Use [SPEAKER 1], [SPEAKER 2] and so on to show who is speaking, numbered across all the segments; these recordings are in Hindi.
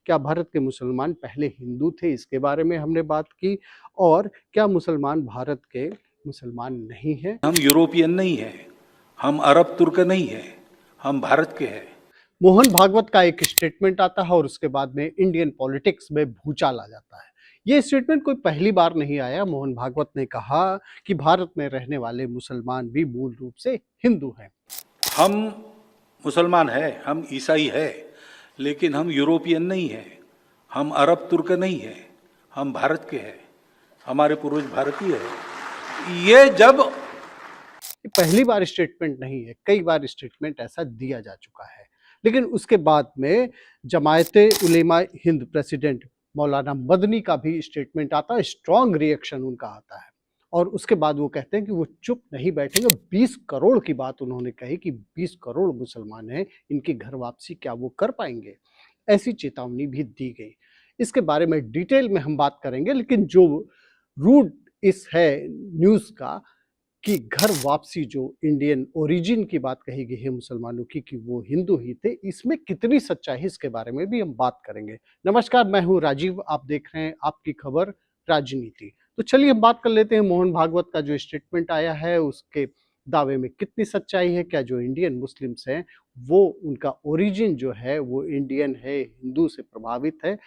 [SPEAKER 1] क्या भारत के मुसलमान पहले हिंदू थे, इसके बारे में हमने बात की। और क्या मुसलमान भारत के मुसलमान नहीं हैं?
[SPEAKER 2] हम यूरोपियन नहीं है, हम अरब तुर्क नहीं है, हम भारत के हैं।
[SPEAKER 1] मोहन भागवत का एक स्टेटमेंट आता है और उसके बाद में इंडियन पॉलिटिक्स में भूचाल आ जाता है। ये स्टेटमेंट कोई पहली बार नहीं आया। मोहन भागवत ने कहा कि भारत में रहने वाले मुसलमान भी मूल रूप से हिंदू हैं।
[SPEAKER 2] हम मुसलमान है, हम ईसाई है, लेकिन हम यूरोपियन नहीं है, हम अरब तुर्क नहीं है, हम भारत के हैं। हमारे पूर्वज भारतीय है। ये जब
[SPEAKER 1] ये पहली बार स्टेटमेंट नहीं है, कई बार स्टेटमेंट ऐसा दिया जा चुका है। लेकिन उसके बाद में जमायते उलेमा हिंद प्रेसिडेंट मौलाना मदनी का भी स्टेटमेंट आता है, स्ट्रॉन्ग रिएक्शन उनका आता है। और उसके बाद वो कहते हैं कि वो चुप नहीं बैठेंगे। 20 करोड़ की बात उन्होंने कही कि 20 करोड़ मुसलमान हैं, इनकी घर वापसी क्या वो कर पाएंगे? ऐसी चेतावनी भी दी गई। इसके बारे में डिटेल में हम बात करेंगे, लेकिन जो रूट इस है न्यूज़ का कि घर वापसी, जो इंडियन ओरिजिन की बात कही गई है मुसलमानों की कि वो हिंदू ही थे, इसमें कितनी सच्चाई है इसके बारे में भी हम बात करेंगे। नमस्कार, मैं हूं राजीव, आप देख रहे हैं आपकी खबर राजनीति। तो चलिए हम बात कर लेते हैं मोहन भागवत का जो स्टेटमेंट आया है उसके दावे में कितनी सच्चाई है। क्या जो इंडियन मुस्लिम्स हैं वो उनका ओरिजिन जो है वो इंडियन है, हिंदू से प्रभावित है,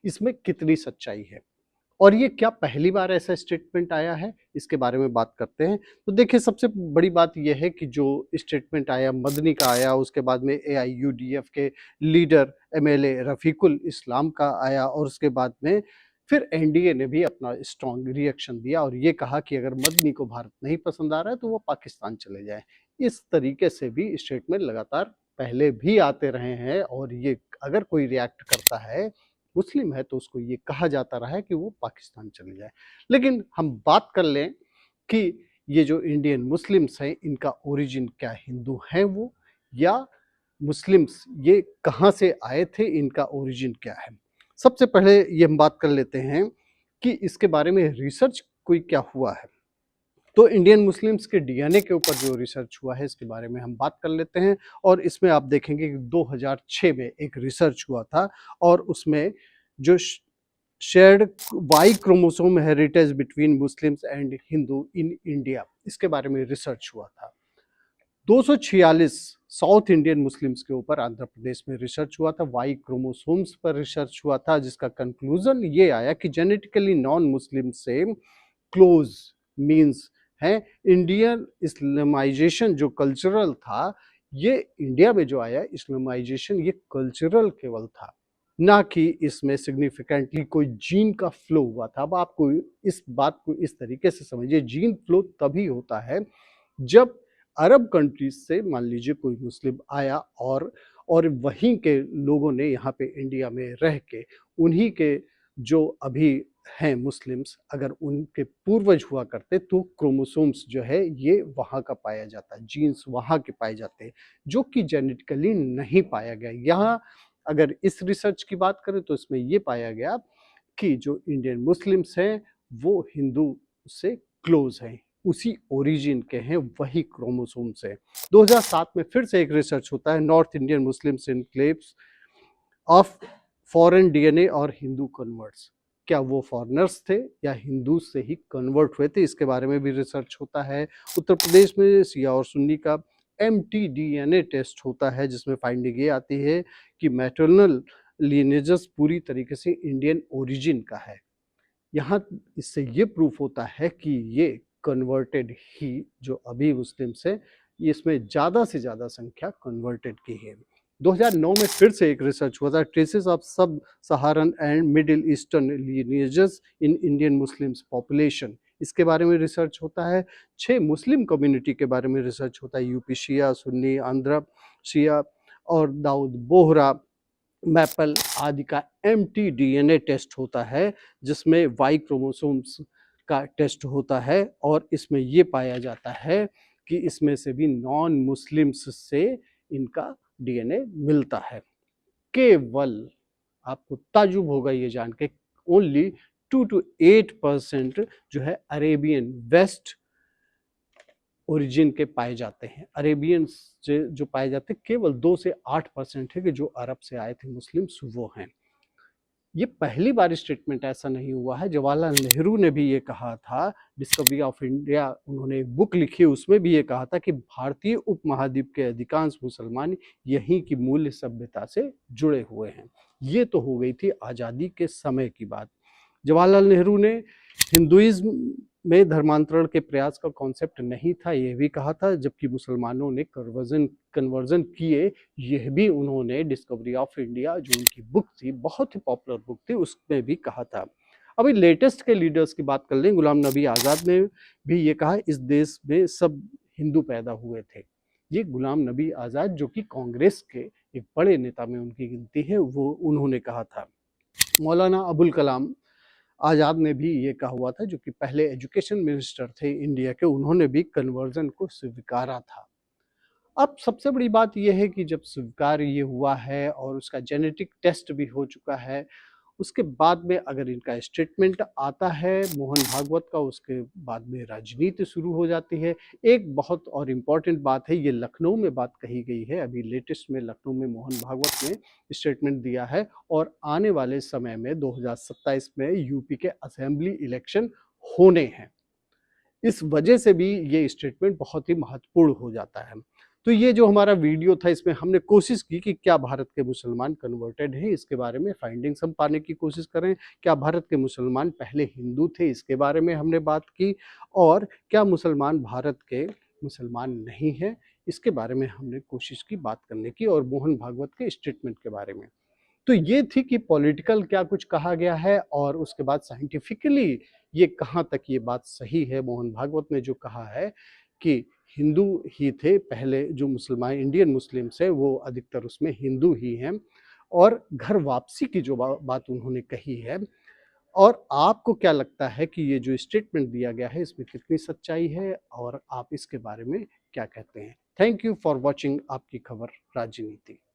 [SPEAKER 1] इसमें कितनी सच्चाई है और ये क्या पहली बार ऐसा स्टेटमेंट आया है, इसके बारे में बात करते हैं। तो देखिए, सबसे बड़ी बात यह है कि जो स्टेटमेंट आया मदनी का आया, उसके बाद में एआईयूडीएफ के लीडर एमएलए रफीकुल इस्लाम का आया और उसके बाद में फिर एनडीए ने भी अपना स्ट्रॉन्ग रिएक्शन दिया और ये कहा कि अगर मदनी को भारत नहीं पसंद आ रहा है तो वो पाकिस्तान चले जाए। इस तरीके से भी स्टेटमेंट लगातार पहले भी आते रहे हैं और ये अगर कोई रिएक्ट करता है, मुस्लिम है, तो उसको ये कहा जाता रहा है कि वो पाकिस्तान चले जाए। लेकिन हम बात कर लें कि ये जो इंडियन मुस्लिम्स हैं इनका ओरिजिन क्या हिंदू हैं वो, या मुस्लिम्स ये कहाँ से आए थे, इनका ओरिजिन क्या है। सबसे पहले ये हम बात कर लेते हैं कि इसके बारे में रिसर्च कोई क्या हुआ है। तो इंडियन मुस्लिम्स के डीएनए के ऊपर जो रिसर्च हुआ है इसके बारे में हम बात कर लेते हैं। और इसमें आप देखेंगे कि 2006 में एक रिसर्च हुआ था और उसमें जो shared Y chromosome heritage between Muslims and Hindu in India, इसके बारे में रिसर्च हुआ था। 246 साउथ इंडियन मुस्लिम्स के ऊपर आंध्र प्रदेश में रिसर्च हुआ था, वाई क्रोमोसोम्स पर रिसर्च हुआ था, जिसका कंक्लूजन ये आया कि जेनेटिकली नॉन मुस्लिम से क्लोज मीन्स है इंडियन इस्लामाइजेशन जो कल्चरल था, ये इंडिया में जो आया इस्लामाइजेशन ये कल्चरल केवल था, ना कि इसमें सिग्निफिकेंटली कोई जीन का फ्लो हुआ था। अब आपको इस बात को इस तरीके से समझिए, जीन फ्लो तभी होता है जब अरब कंट्रीज से मान लीजिए कोई मुस्लिम आया और वहीं के लोगों ने यहाँ पे इंडिया में रह के उन्हीं के जो अभी हैं मुस्लिम्स, अगर उनके पूर्वज हुआ करते तो क्रोमोसोम्स जो है ये वहाँ का पाया जाता है, जीन्स वहाँ के पाए जाते हैं, जो कि जेनेटिकली नहीं पाया गया। यहाँ अगर इस रिसर्च की बात करें तो इसमें ये पाया गया कि जो इंडियन मुस्लिम्स हैं वो हिंदू से क्लोज हैं, उसी ओरिजिन के हैं, वही क्रोमोसोम से। 2007 में फिर से एक रिसर्च होता है, north Indian Muslims enclaves of foreign DNA और हिंदू कन्वर्ट्स, क्या वो फॉरेनर्स थे या हिंदू से ही कन्वर्ट हुए थे, इसके बारे में भी रिसर्च होता है। उत्तर प्रदेश में सिया और सुन्नी का एमटीडीएनए टेस्ट होता है, जिसमें फाइंडिंग ये आती है कि मैटरनल लीनेजेस पूरी तरीके से इंडियन ओरिजिन का है। यहाँ इससे ये प्रूफ होता है कि ये कन्वर्टेड ही जो अभी मुस्लिम्स है, इसमें ज़्यादा से ज़्यादा संख्या कन्वर्टेड की है। 2009 में फिर से एक रिसर्च हुआ था, traces of sub Saharan and Middle Eastern lineages in Indian Muslims population, इसके बारे में रिसर्च होता है। 6 मुस्लिम कम्युनिटी के बारे में रिसर्च होता है, यूपी शिया, सुन्नी, आंध्र शिया और दाऊद बोहरा, मैपल आदि का एमटीडीएनए टेस्ट होता है, जिसमें वाई क्रोमोसोम्स का टेस्ट होता है और इसमें ये पाया जाता है कि इसमें से भी नॉन मुस्लिम्स से इनका डीएनए मिलता है। केवल आपको ताजुब होगा ये जान के, ओनली 2 to 8% जो है अरेबियन वेस्ट ओरिजिन के पाए जाते हैं। अरेबियन से जो पाए जाते हैं केवल 2 से 8% है कि जो अरब से आए थे मुस्लिम्स वो हैं। ये पहली बार स्टेटमेंट ऐसा नहीं हुआ है। जवाहरलाल नेहरू ने भी ये कहा था, डिस्कवरी ऑफ इंडिया उन्होंने एक बुक लिखी, उसमें भी ये कहा था कि भारतीय उपमहाद्वीप के अधिकांश मुसलमान यहीं की मूल्य सभ्यता से जुड़े हुए हैं। ये तो हो गई थी आज़ादी के समय की बात। जवाहरलाल नेहरू ने हिंदुइज्म में धर्मांतरण के प्रयास का कॉन्सेप्ट नहीं था, यह भी कहा था, जबकि मुसलमानों ने कन्वर्जन किए, यह भी उन्होंने डिस्कवरी ऑफ इंडिया जो उनकी बुक थी, बहुत ही पॉपुलर बुक थी, उसमें भी कहा था। अभी लेटेस्ट के लीडर्स की बात कर लें, गुलाम नबी आज़ाद ने भी ये कहा, इस देश में सब हिंदू पैदा हुए थे। ये गुलाम नबी आज़ाद जो कि कांग्रेस के एक बड़े नेता में उनकी गिनती है, वो उन्होंने कहा था। मौलाना अबुल कलाम आज़ाद ने भी ये कहा हुआ था, जो कि पहले एजुकेशन मिनिस्टर थे इंडिया के, उन्होंने भी कन्वर्जन को स्वीकारा था। अब सबसे बड़ी बात यह है कि जब स्वीकार ये हुआ है और उसका जेनेटिक टेस्ट भी हो चुका है, उसके बाद में अगर इनका स्टेटमेंट आता है मोहन भागवत का, उसके बाद में राजनीति शुरू हो जाती है। एक बहुत और इम्पॉर्टेंट बात है, ये लखनऊ में बात कही गई है, अभी लेटेस्ट में लखनऊ में मोहन भागवत ने स्टेटमेंट दिया है, और आने वाले समय में 2027 में यूपी के असेंबली इलेक्शन होने हैं। इस वजह से भी ये स्टेटमेंट बहुत ही महत्वपूर्ण हो जाता है। तो ये जो हमारा वीडियो था, इसमें हमने कोशिश की कि क्या भारत के मुसलमान कन्वर्टेड हैं, इसके बारे में फाइंडिंग्स हम पाने की कोशिश करें। क्या भारत के मुसलमान पहले हिंदू थे, इसके बारे में हमने बात की। और क्या मुसलमान भारत के मुसलमान नहीं हैं, इसके बारे में हमने कोशिश की बात करने की, और मोहन भागवत के स्टेटमेंट के बारे में। तो ये थी कि पॉलिटिकल क्या कुछ कहा गया है, और उसके बाद साइंटिफिकली ये कहाँ तक ये बात सही है। मोहन भागवत ने जो कहा है कि हिंदू ही थे पहले, जो मुसलमान इंडियन मुस्लिम्स है वो अधिकतर उसमें हिंदू ही हैं, और घर वापसी की जो बात उन्होंने कही है। और आपको क्या लगता है कि ये जो स्टेटमेंट दिया गया है, इसमें कितनी सच्चाई है, और आप इसके बारे में क्या कहते हैं? थैंक यू फॉर वॉचिंग आपकी खबर राजनीति।